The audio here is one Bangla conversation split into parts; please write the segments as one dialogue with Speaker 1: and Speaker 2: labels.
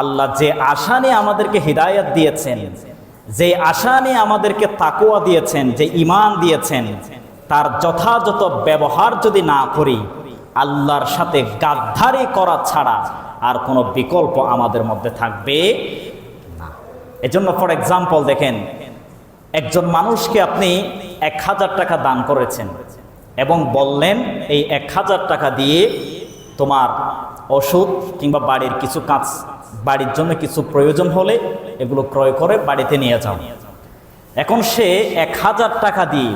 Speaker 1: আল্লাহ যে আশা নিয়ে আমাদেরকে হিদায়াত দিয়েছেন, যে আশা নিয়ে আমাদেরকে তাকওয়া দিয়েছেন, যে ঈমান দিয়েছেন, তার যথাযথ ব্যবহার যদি না করি, আল্লাহর সাথে গাদ্দারি করা ছাড়া আর কোনো বিকল্প আমাদের মধ্যে থাকবে না। এজন্য ফর এক্সাম্পল দেখেন, একজন মানুষকে আপনি 1000 টাকা দান করেছেন এবং বললেন এই 1000 টাকা দিয়ে তোমার ওষুধ কিংবা বাড়ির কিছু কাজ, বাড়ির জন্য কিছু প্রয়োজন হলে এগুলো ক্রয় করে বাড়িতে নিয়ে যাও। এখন সে 1000 টাকা দিয়ে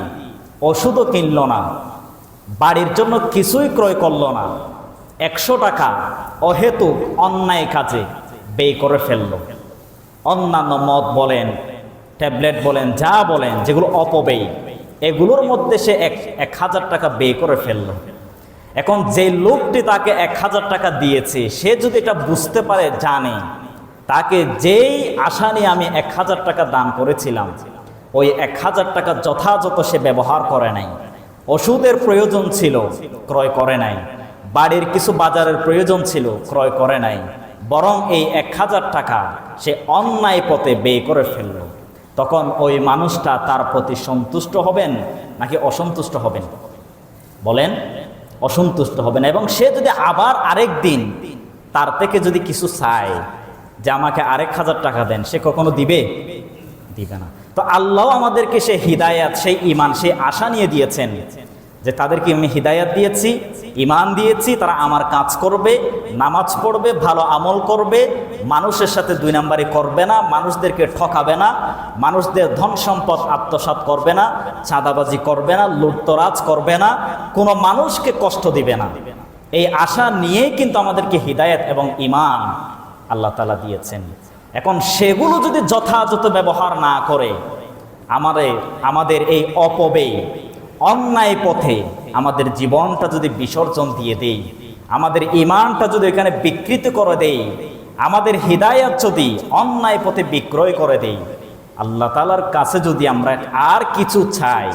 Speaker 1: ওষুধও কিনল না, বাড়ির জন্য কিছুই ক্রয় করল না, 100 টাকা অহেতুক অন্যায় কাজে ব্যয় করে ফেলল। অন্যান্য মদ বলেন, ট্যাবলেট বলেন, যা বলেন, যেগুলো অপব্যয়, এগুলোর মধ্যে সে 1000 টাকা ব্যয় করে ফেলল। এখন যে লোকটি তাকে 1000 টাকা দিয়েছে, সে যদি এটা বুঝতে পারে, জানে তাকে যেই আশা নিয়ে আমি 1000 টাকা দান করেছিলাম, ওই 1000 টাকা যথাযথ সে ব্যবহার করে নাই। ওষুধের প্রয়োজন ছিল, ক্রয় করে নাই। বাড়ির কিছু বাজারের প্রয়োজন ছিল, ক্রয় করে নাই। বরং এই 1000 টাকা সে অন্যায় পথে ব্যয় করে ফেলল। তখন ওই মানুষটা তার প্রতি সন্তুষ্ট হবেন নাকি অসন্তুষ্ট হবেন? বলেন, অসন্তুষ্ট হবেন। এবং সে যদি আবার আরেক দিন তার থেকে যদি কিছু চায় যে আমাকে 1000 টাকা দেন, সে কখনো দিবে? দিবে না। তো আল্লাহ আমাদেরকে সে হিদায়াত, সেই ঈমান, সেই আশা নিয়ে দিয়েছেন যে তাদেরকে আমি হিদায়াত দিয়েছি, ঈমান দিয়েছি, তারা আমার কাজ করবে, নামাজ পড়বে, ভালো আমল করবে, মানুষের সাথে 2 নাম্বারি করবে না, মানুষদেরকে ঠকাবে না, মানুষদের ধন সম্পদ আত্মসাৎ করবে না, চাঁদাবাজি করবে না, লুটতরাজ করবে না, কোনো মানুষকে কষ্ট দিবে না। এই আশা নিয়েই কিন্তু আমাদেরকে হিদায়াত এবং ঈমান আল্লাহ তাআলা দিয়েছেন। এখন সেগুলো যদি যথাযথ ব্যবহার না করে আমাদের এই অপব্যয়, অন্যায় পথে আমাদের জীবনটা যদি বিসর্জন দিয়ে দেই, আমাদের ঈমানটা যদি এখানে বিকৃত করে দেই, আমাদের হিদায়াত যদি অন্যায় পথে বিক্রয় করে দেই, আল্লাহ তাআলার কাছে যদি আমরা আর কিছু চাই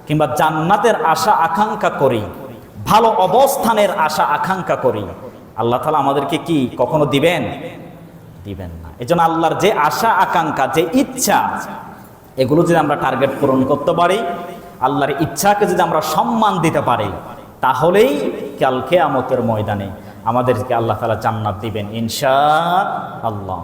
Speaker 1: কিংবা জান্নাতের আশা আকাঙ্ক্ষা করি, ভালো অবস্থানের আশা আকাঙ্ক্ষা করি, আল্লাহ তাআলা আমাদেরকে কি কখনো দিবেন? দিবেন না। এজন্য আল্লাহর যে আশা আকাঙ্ক্ষা, যে ইচ্ছা, এগুলো যদি আমরা টার্গেট পূরণ করতে পারি, আল্লাহর ইচ্ছাকে যদি আমরা সম্মান দিতে পারি, তাহলেই কাল কিয়ামতের ময়দানে আমাদেরকে আল্লাহ তাআলা জান্নাত দিবেন ইনশাআল্লাহ।